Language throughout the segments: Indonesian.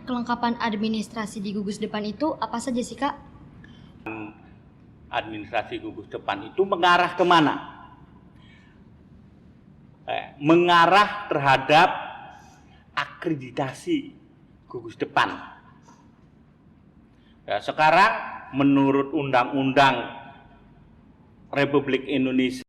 kelengkapan administrasi di gugus depan itu apa saja sih, Kak? Administrasi gugus depan itu mengarah kemana? Mengarah terhadap akreditasi gugus depan. Ya, sekarang menurut Undang-Undang Republik Indonesia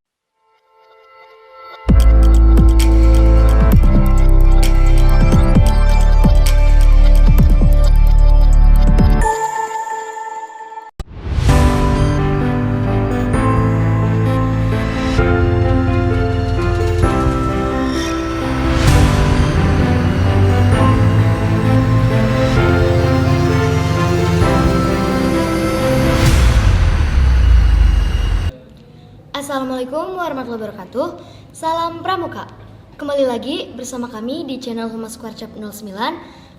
Assalamualaikum warahmatullahi wabarakatuh. Salam Pramuka. Kembali lagi bersama kami di channel Humas Kuarcap 09,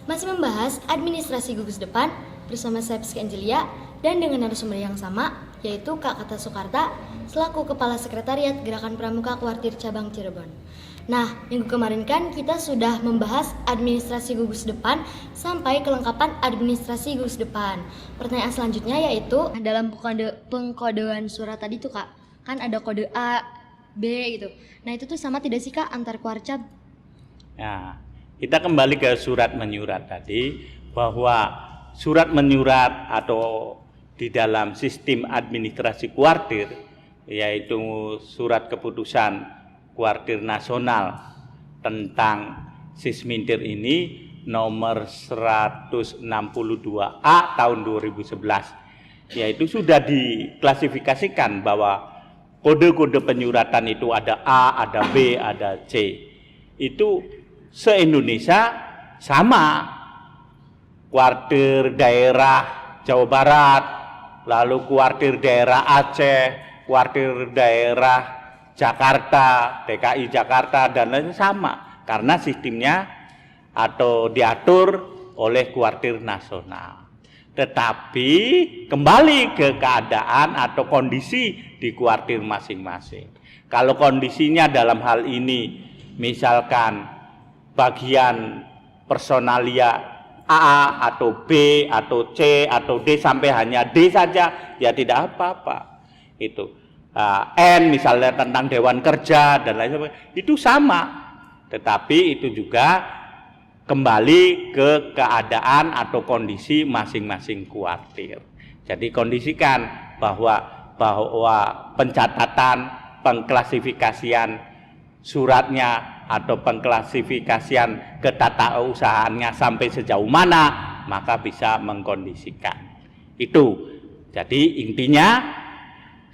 masih membahas administrasi gugus depan bersama saya Piski Angelia dan dengan narasumber yang sama, yaitu Kak Kata Soekarta selaku Kepala Sekretariat Gerakan Pramuka Kuartir Cabang Cirebon. Nah, minggu kemarin kan kita sudah membahas administrasi gugus depan sampai kelengkapan administrasi gugus depan. Pertanyaan selanjutnya yaitu dalam pengkodean surat tadi tuh, Kak, kan ada kode A, B gitu. Nah, itu tuh sama tidak sih, Kak, antar kuarcap? Nah, kita kembali ke surat menyurat tadi, bahwa surat menyurat atau di dalam sistem administrasi kuartir, yaitu surat keputusan kuartir nasional tentang Sismintir ini nomor 162A tahun 2011, yaitu sudah diklasifikasikan bahwa kode-kode penyuratan itu ada A, ada B, ada C. Itu se-Indonesia sama. Kuartir daerah Jawa Barat, lalu kuartir daerah Aceh, kuartir daerah Jakarta, DKI Jakarta, dan lain sama. Karena sistemnya atau diatur oleh kuartir nasional. Tetapi kembali ke keadaan atau kondisi di kuartir masing-masing. Kalau kondisinya dalam hal ini misalkan bagian personalia A atau B atau C atau D sampai hanya D saja, ya tidak apa-apa. Itu N misalnya tentang Dewan Kerja dan lain sebagainya, itu sama. Tetapi itu juga kembali ke keadaan atau kondisi masing-masing kuartir. Jadi kondisikan bahwa pencatatan, pengklasifikasian suratnya atau pengklasifikasian ketatausahaannya sampai sejauh mana, maka bisa mengkondisikan. Itu. Jadi intinya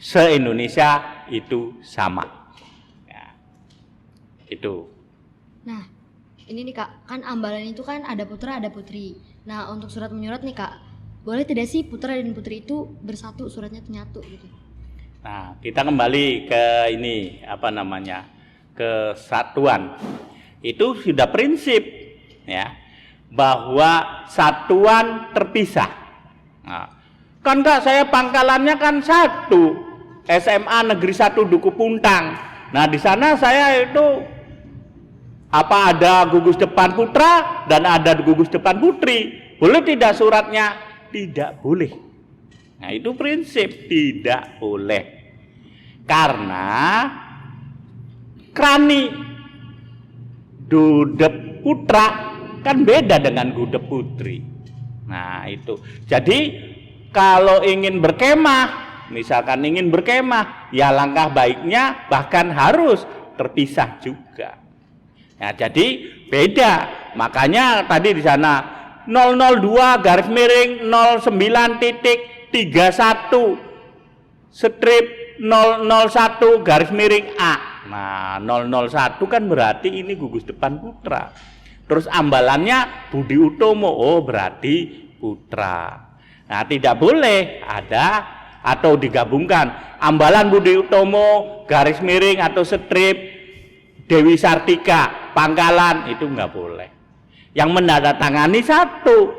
se-Indonesia itu sama. Ya, itu. Nah, ini nih, Kak, kan ambalan itu kan ada putra ada putri. Nah, untuk surat menyurat nih, Kak, boleh tidak sih putra dan putri itu bersatu, suratnya nyatu gitu? Nah, kita kembali ke ini, kesatuan. Itu sudah prinsip, ya, bahwa satuan terpisah. Nah, kan Kak, saya pangkalannya kan satu, SMA Negeri 1 Duku Puntang. Nah, di sana saya itu ada gugus depan putra dan ada gugus depan putri. Boleh tidak suratnya? Tidak boleh. Nah, itu prinsip tidak boleh. Karena krani gudep putra kan beda dengan gudep putri. Nah, itu. Jadi kalau ingin berkemah, misalkan ingin berkemah, ya langkah baiknya bahkan harus terpisah juga. Nah, jadi beda. Makanya tadi di sana 002-09.31 strip 001-A. Nah, 001 kan berarti ini gugus depan putra. Terus ambalannya Budi Utomo, oh berarti putra. Nah, tidak boleh ada atau digabungkan ambalan Budi Utomo atau strip Dewi Sartika pangkalan, itu nggak boleh. Yang menandatangani satu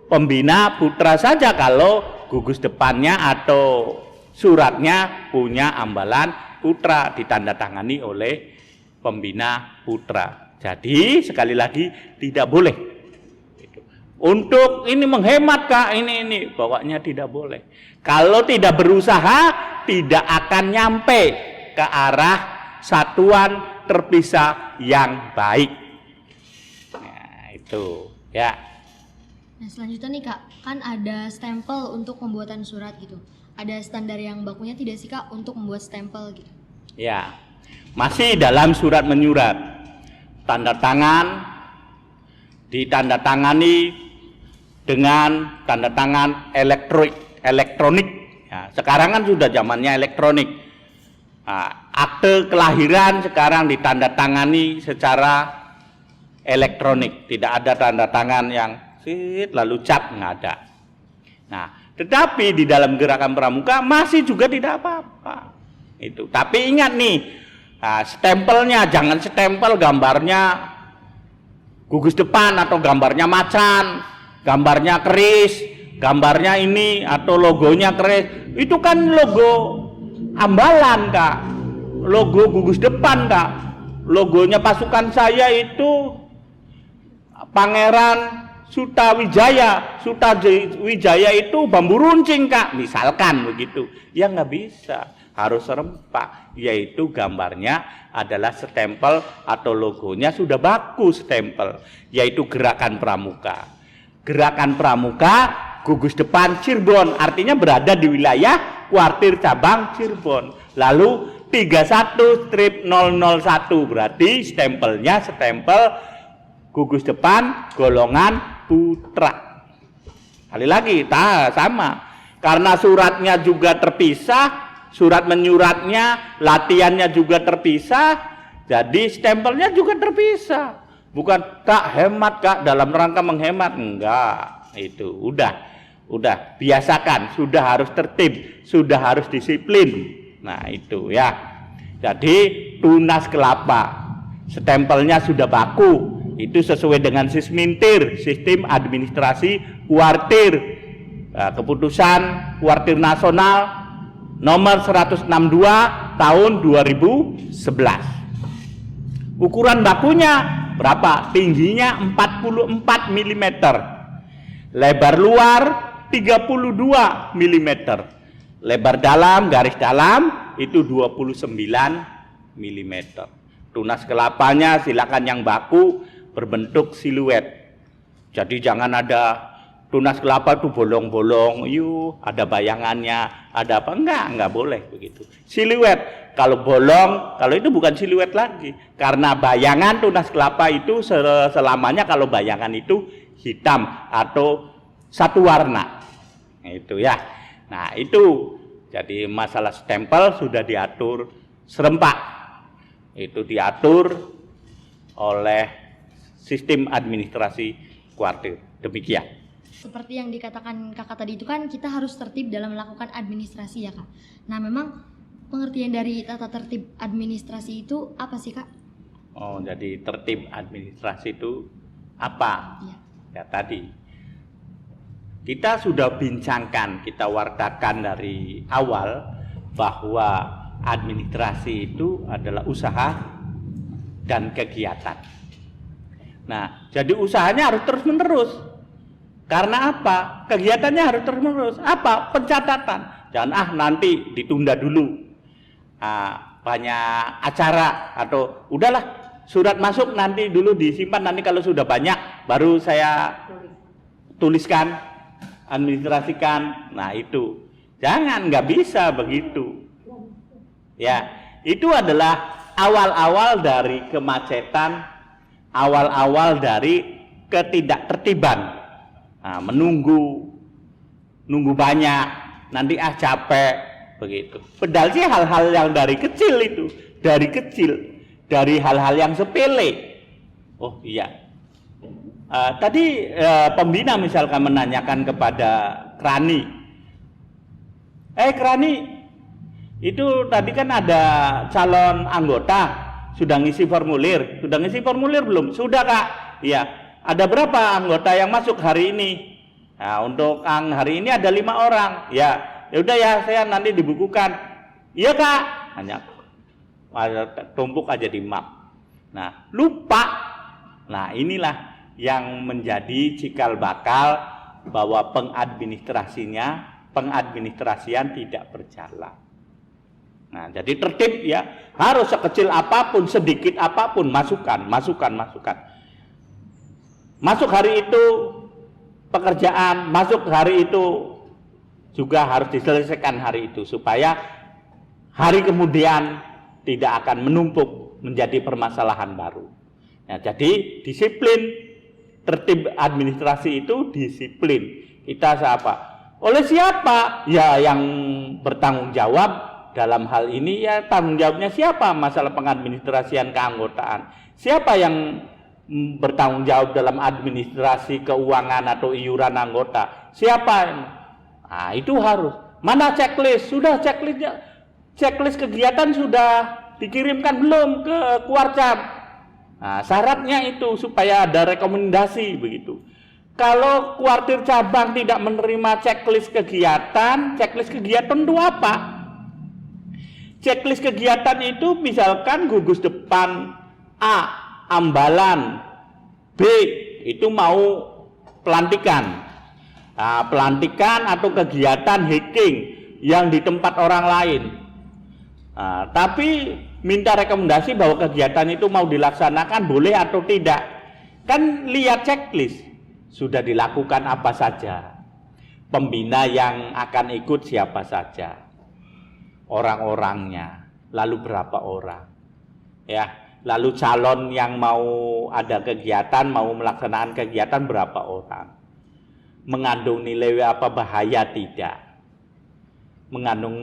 pembina putra saja kalau gugus depannya atau suratnya punya ambalan putra ditandatangani oleh pembina putra. Jadi sekali lagi tidak boleh. untuk ini menghemat Kak, ini pokoknya tidak boleh. Kalau tidak berusaha tidak akan nyampe ke arah satuan terpisah yang baik. Nah, itu ya. Nah, selanjutnya nih Kak, kan ada stempel untuk pembuatan surat gitu. Ada standar yang bakunya tidak sih Kak untuk membuat stempel gitu? Ya, masih dalam surat menyurat. Tanda tangan ditandatangani dengan tanda tangan elektronik. Ya, sekarang kan sudah zamannya elektronik. Nah, akte kelahiran sekarang ditandatangani secara elektronik, tidak ada tanda tangan yang lalu cap, nggak ada. Nah, tetapi di dalam gerakan pramuka masih juga tidak apa-apa. Itu. Tapi ingat nih, stempelnya jangan stempel gambarnya gugus depan atau gambarnya macan, gambarnya keris, gambarnya ini atau logonya keris. Itu kan logo ambalan Kak, logo gugus depan Kak. Logonya pasukan saya itu Pangeran Sutawijaya. Sutawijaya itu bambu runcing Kak, misalkan begitu. Ya nggak bisa, harus serempak, yaitu gambarnya adalah stempel atau logonya sudah baku stempel, yaitu Gerakan Pramuka. Gerakan Pramuka gugus depan Cirebon, artinya berada di wilayah kuartir cabang Cirebon. Lalu 31-001 berarti stempelnya stempel gugus depan golongan putra. Kali lagi sama, karena suratnya juga terpisah, surat menyuratnya, latihannya juga terpisah, jadi stempelnya juga terpisah. Bukan Kak hemat Kak dalam rangka menghemat, enggak. Itu udah biasakan, sudah harus tertib, sudah harus disiplin. Nah itu ya. Jadi tunas kelapa, stempelnya sudah baku, itu sesuai dengan Sismintir, Sistem Administrasi Kuartir, keputusan Kuartir Nasional nomor 162 tahun 2011. Ukuran bakunya berapa? Tingginya 44 mm, lebar luar 32 mm, lebar dalam garis dalam itu 29 mm. Tunas kelapanya silakan yang baku berbentuk siluet. Jadi jangan ada tunas kelapa itu bolong-bolong, ada bayangannya, ada apa? Enggak boleh begitu. Siluet, kalau bolong, kalau itu bukan siluet lagi. Karena bayangan tunas kelapa itu selamanya kalau bayangan itu hitam atau satu warna. Itu ya. Nah itu, jadi masalah stempel sudah diatur serempak. Itu diatur oleh Sistem Administrasi Kuartir. Demikian. Seperti yang dikatakan Kakak tadi itu kan kita harus tertib dalam melakukan administrasi ya Kak. Nah memang pengertian dari tata tertib administrasi itu apa sih Kak? Oh jadi tertib administrasi itu apa? Ya tadi kita sudah bincangkan, kita wartakan dari awal bahwa administrasi itu adalah usaha dan kegiatan. Nah, jadi usahanya harus terus-menerus. Karena apa? Kegiatannya harus terus-menerus. Apa? Pencatatan. Jangan nanti ditunda dulu. Banyak acara atau udahlah surat masuk nanti dulu disimpan, nanti kalau sudah banyak baru saya tuliskan, administrasikan. Nah, itu. Jangan, nggak bisa begitu. Ya, itu adalah awal-awal dari kemacetan, awal-awal dari ketidaktertiban. Nah, menunggu banyak, nanti capek begitu. Padahal sih hal-hal yang dari kecil itu, dari hal-hal yang sepele. Oh iya. Tadi pembina misalkan menanyakan kepada Krani, Krani, itu tadi kan ada calon anggota sudah ngisi formulir belum? Sudah Kak. Iya. Ada berapa anggota yang masuk hari ini? Nah, untuk hari ini ada 5 orang. Ya udah ya, saya nanti dibukukan. Iya Kak. Hanya tumpuk aja di map. Nah, lupa. Nah, inilah yang menjadi cikal bakal bahwa pengadministrasian tidak berjalan. Nah, jadi tertib ya, harus sekecil apapun, sedikit apapun, masukan. Masuk hari itu pekerjaan, masuk hari itu juga harus diselesaikan hari itu supaya hari kemudian tidak akan menumpuk menjadi permasalahan baru. Nah, jadi disiplin, tertib administrasi itu disiplin. Kita siapa? Oleh siapa? Ya yang bertanggung jawab dalam hal ini, ya tanggung jawabnya siapa? Masalah pengadministrasian keanggotaan. Siapa yang bertanggung jawab dalam administrasi keuangan atau iuran anggota? Siapa? Nah, itu harus. Mana checklist? Sudah checklist kegiatan sudah dikirimkan belum ke Kuarcap? Nah, syaratnya itu supaya ada rekomendasi begitu. Kalau kuartir cabang tidak menerima checklist kegiatan itu apa? Checklist kegiatan itu misalkan gugus depan A, ambalan, B itu mau pelantikan. Nah, pelantikan atau kegiatan hacking yang di tempat orang lain. Nah, tapi minta rekomendasi bahwa kegiatan itu mau dilaksanakan boleh atau tidak. Kan lihat checklist, sudah dilakukan apa saja. Pembina yang akan ikut siapa saja. Orang-orangnya, lalu berapa orang, ya, lalu calon yang mau ada kegiatan, mau melaksanakan kegiatan berapa orang, mengandung nilai apa, bahaya tidak, mengandung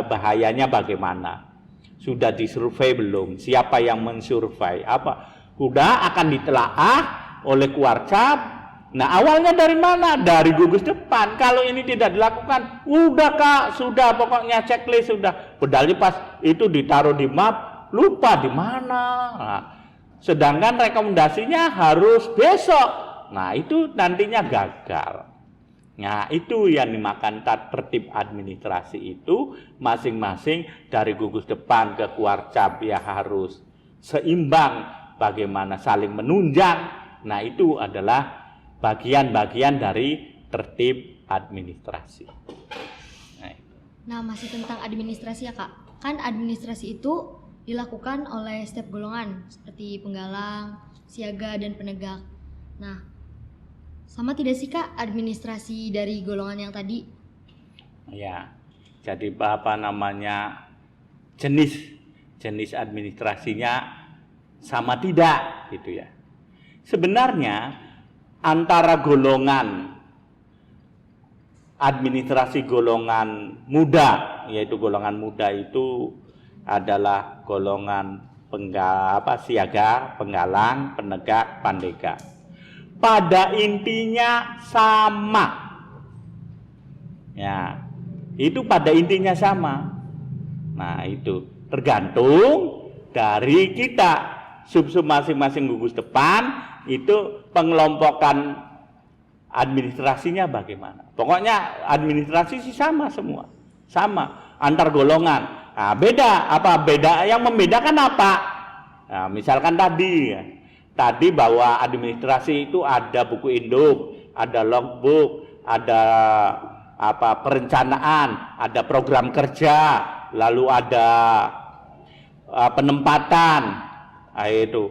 bahayanya bagaimana, sudah disurvei belum, siapa yang mensurvei, apa, sudah akan ditelaah oleh Kuarcap. Nah, awalnya dari mana? Dari gugus depan. Kalau ini tidak dilakukan, udah Kak, sudah pokoknya checklist sudah. Padahal pas itu ditaruh di map, lupa di mana. Nah, sedangkan rekomendasinya harus besok. Nah, itu nantinya gagal. Nah, itu yang dimakan tertib administrasi itu masing-masing dari gugus depan ke Kuarcap ya harus seimbang, bagaimana saling menunjang. Nah, itu adalah bagian-bagian dari tertib administrasi. Nah, masih tentang administrasi ya Kak. Kan administrasi itu dilakukan oleh setiap golongan seperti penggalang, siaga, dan penegak. Nah, sama tidak sih Kak administrasi dari golongan yang tadi? Ya, jadi apa namanya, jenis administrasinya sama tidak gitu ya. Sebenarnya antara golongan administrasi golongan muda, yaitu golongan muda itu adalah golongan siaga, penggalang, penegak, pandega. Pada intinya sama. Ya, itu pada intinya sama. Nah, itu tergantung dari kita. Sub-sub masing-masing gugus depan itu pengelompokan administrasinya bagaimana. Pokoknya administrasi sih sama semua. Sama antar golongan. Nah, beda yang membedakan apa? Nah, misalkan tadi bahwa administrasi itu ada buku induk, ada logbook, ada perencanaan, ada program kerja, lalu ada penempatan. Nah, itu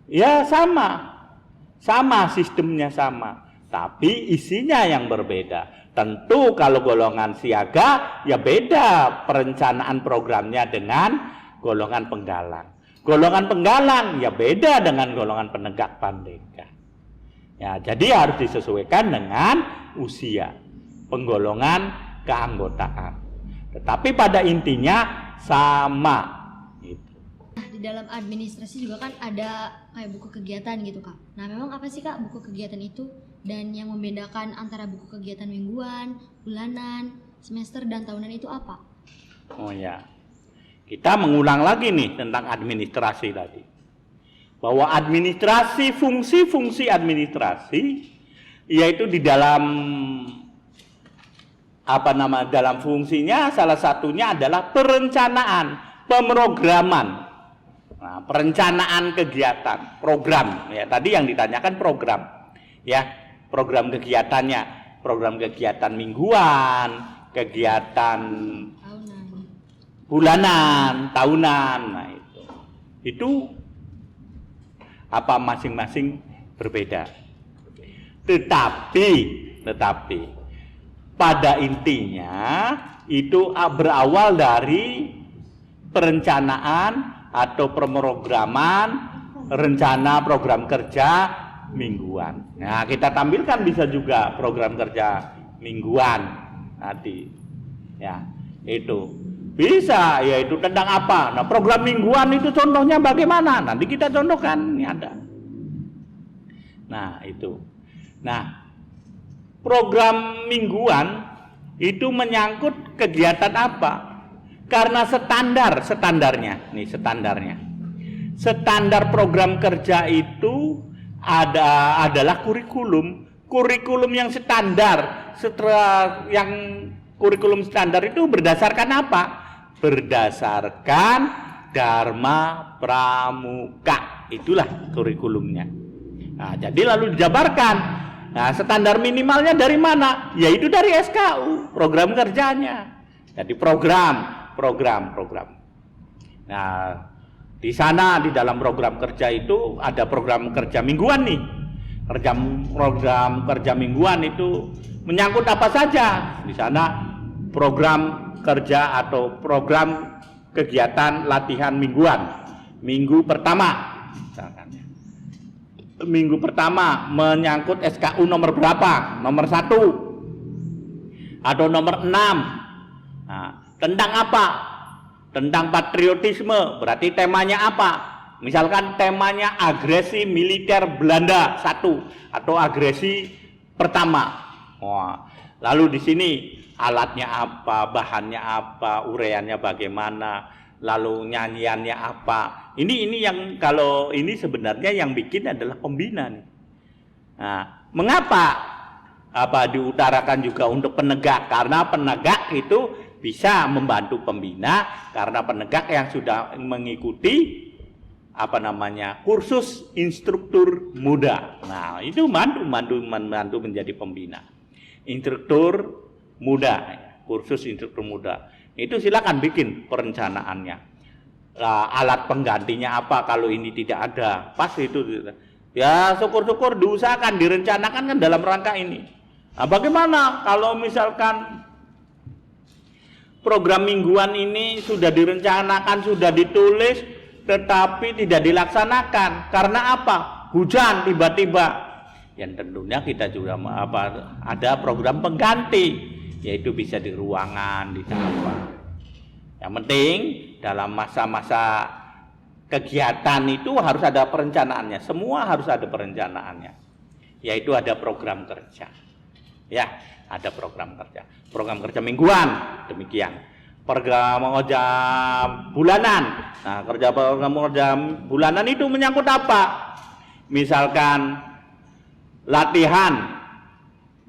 ya sama sistemnya sama, tapi isinya yang berbeda. Tentu kalau golongan siaga ya beda perencanaan programnya dengan golongan penggalang. Golongan penggalang ya beda dengan golongan penegak pandega. Ya, jadi harus disesuaikan dengan usia penggolongan keanggotaan. Tetapi pada intinya sama. Di dalam administrasi juga kan ada kayak buku kegiatan gitu Kak. Nah, memang apa sih Kak buku kegiatan itu? Dan yang membedakan antara buku kegiatan mingguan, bulanan, semester, dan tahunan itu apa? Oh ya, kita mengulang lagi nih tentang administrasi tadi. Bahwa administrasi, fungsi-fungsi administrasi, yaitu di dalam dalam fungsinya salah satunya adalah perencanaan, pemrograman. Nah, perencanaan kegiatan, program, ya tadi yang ditanyakan program, ya program kegiatannya, program kegiatan mingguan, kegiatan bulanan, tahunan, nah itu apa masing-masing berbeda. Tetapi pada intinya itu berawal dari perencanaan atau pemrograman rencana program kerja mingguan. Nah, kita tampilkan bisa juga program kerja mingguan nanti. Ya, itu bisa, yaitu tentang apa? Nah, program mingguan itu contohnya bagaimana? Nanti kita contohkan, ini ada. Nah, itu. Nah, program mingguan itu menyangkut kegiatan apa? Karena standarnya. Standar program kerja itu adalah kurikulum yang standar. Setelah yang kurikulum standar itu berdasarkan apa? Berdasarkan Dharma Pramuka. Itulah kurikulumnya. Nah, jadi lalu dijabarkan. Nah, standar minimalnya dari mana? Yaitu dari SKU, program kerjanya. Jadi program. Nah, di sana di dalam program kerja itu ada program kerja mingguan nih. Program kerja mingguan itu menyangkut apa saja? Di sana program kerja atau program kegiatan latihan mingguan. Minggu pertama misalkan. Minggu pertama menyangkut SKU nomor berapa? Nomor 1 atau nomor 6. Nah, tentang apa? Tentang patriotisme. Berarti temanya apa? Misalkan temanya agresi militer Belanda 1 atau agresi pertama. Wah, lalu di sini alatnya apa, bahannya apa, uraiannya bagaimana, lalu nyanyiannya apa. Ini yang kalau ini sebenarnya yang bikin adalah pembina nih. Nah, mengapa diutarakan juga untuk penegak? Karena penegak itu bisa membantu pembina karena penegak yang sudah mengikuti kursus instruktur muda. Nah, itu membantu menjadi pembina. Instruktur muda, kursus instruktur muda. Itu silakan bikin perencanaannya. Alat penggantinya apa kalau ini tidak ada? Pas itu. Ya, syukur-syukur diusahakan, direncanakan kan dalam rangka ini. Nah, bagaimana kalau misalkan program mingguan ini sudah direncanakan, sudah ditulis, tetapi tidak dilaksanakan? Karena apa? Hujan tiba-tiba. Yang tentunya kita juga ada program pengganti, yaitu bisa di ruangan, di apa. Yang penting dalam masa-masa kegiatan itu harus ada perencanaannya. Semua harus ada perencanaannya. Yaitu ada program kerja. Ya, ada program kerja. Program kerja mingguan, demikian. Program kerja bulanan. Nah, program kerja bulanan itu menyangkut apa? Misalkan latihan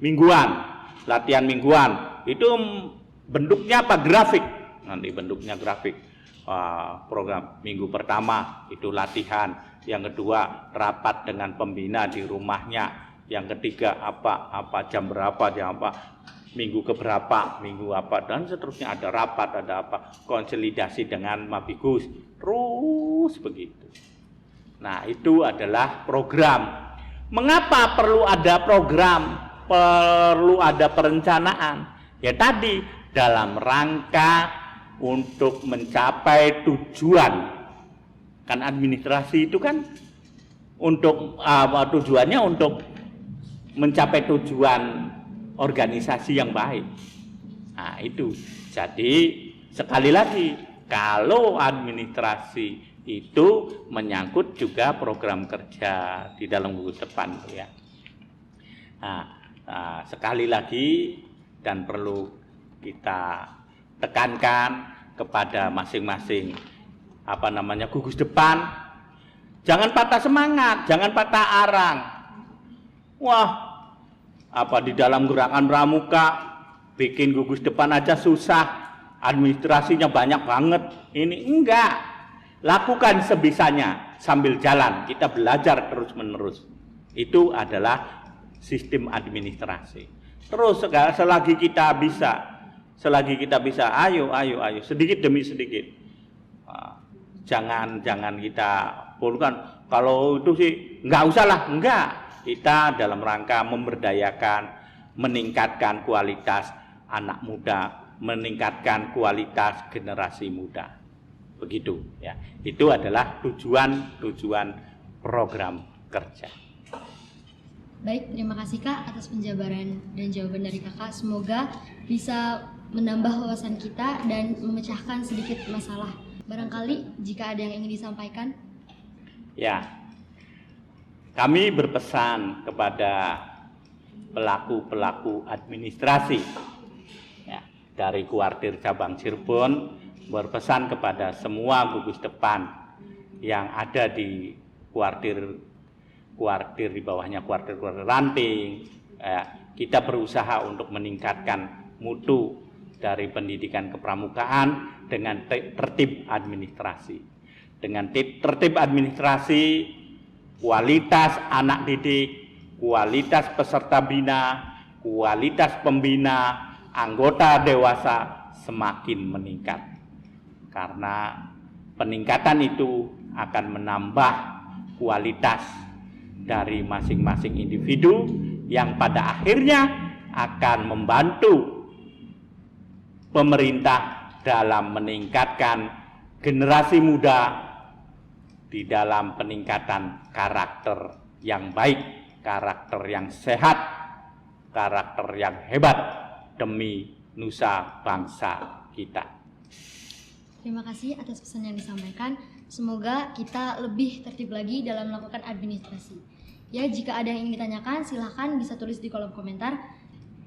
mingguan itu bentuknya apa? Grafik. Nanti bentuknya grafik. Program minggu pertama itu latihan, yang kedua rapat dengan pembina di rumahnya, yang ketiga apa jam berapa, minggu keberapa, minggu apa, dan seterusnya ada rapat, ada apa, konsolidasi dengan Mabigus, terus begitu. Nah, itu adalah program. Mengapa perlu ada program, perlu ada perencanaan? Ya tadi, dalam rangka untuk mencapai tujuan. Kan administrasi itu kan untuk tujuannya untuk mencapai tujuan organisasi yang baik. Nah, itu. Jadi sekali lagi, kalau administrasi itu menyangkut juga program kerja di dalam gugus depan, ya. Nah, sekali lagi dan perlu kita tekankan kepada masing-masing gugus depan, jangan patah semangat, jangan patah arang. Wah, di dalam gerakan pramuka bikin gugus depan aja susah, administrasinya banyak banget. Ini enggak. lakukan sebisanya sambil jalan, kita belajar terus-menerus. Itu adalah sistem administrasi. Terus selagi kita bisa, ayo, sedikit demi sedikit. Jangan kita puluhkan, kalau itu sih nggak usah lah, enggak. Kita dalam rangka memberdayakan, meningkatkan kualitas anak muda, meningkatkan kualitas generasi muda. Begitu ya. Itu adalah tujuan program kerja. Baik, terima kasih Kak atas penjabaran dan jawaban dari Kakak. Semoga bisa menambah wawasan kita dan memecahkan sedikit masalah. Barangkali jika ada yang ingin disampaikan. Ya, kami berpesan kepada pelaku administrasi ya, dari Kuartir Cabang Cirebon, berpesan kepada semua gugus depan yang ada di kuartir di bawahnya kuartir ranting. Kita berusaha untuk meningkatkan mutu dari pendidikan kepramukaan dengan tertib administrasi. Dengan tertib administrasi, kualitas anak didik, kualitas peserta bina, kualitas pembina, anggota dewasa semakin meningkat. Karena peningkatan itu akan menambah kualitas dari masing-masing individu yang pada akhirnya akan membantu pemerintah dalam meningkatkan generasi muda di dalam peningkatan karakter yang baik, karakter yang sehat, karakter yang hebat demi nusa bangsa kita. Terima kasih atas pesan yang disampaikan. Semoga kita lebih tertib lagi dalam melakukan administrasi. Ya, jika ada yang ingin ditanyakan, silahkan bisa tulis di kolom komentar.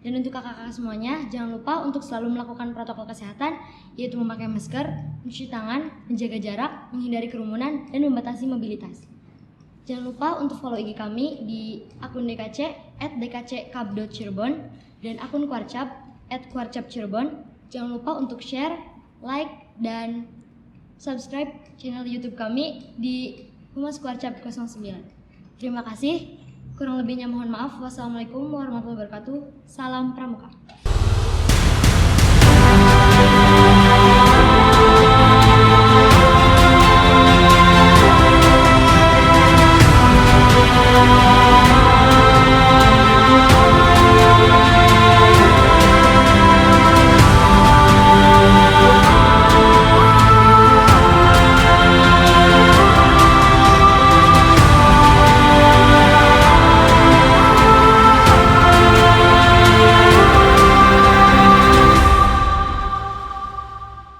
Dan untuk kakak-kakak semuanya, jangan lupa untuk selalu melakukan protokol kesehatan, yaitu memakai masker, mencuci tangan, menjaga jarak, menghindari kerumunan, dan membatasi mobilitas. Jangan lupa untuk follow IG kami di akun DKC @dkckab.cirebon dan akun Kuarcap @kuarcapcirebon. Jangan lupa untuk share, like, dan subscribe channel YouTube kami di Humas Kuarcap 09. Terima kasih. Kurang lebihnya mohon maaf. Wassalamualaikum warahmatullahi wabarakatuh. Salam Pramuka.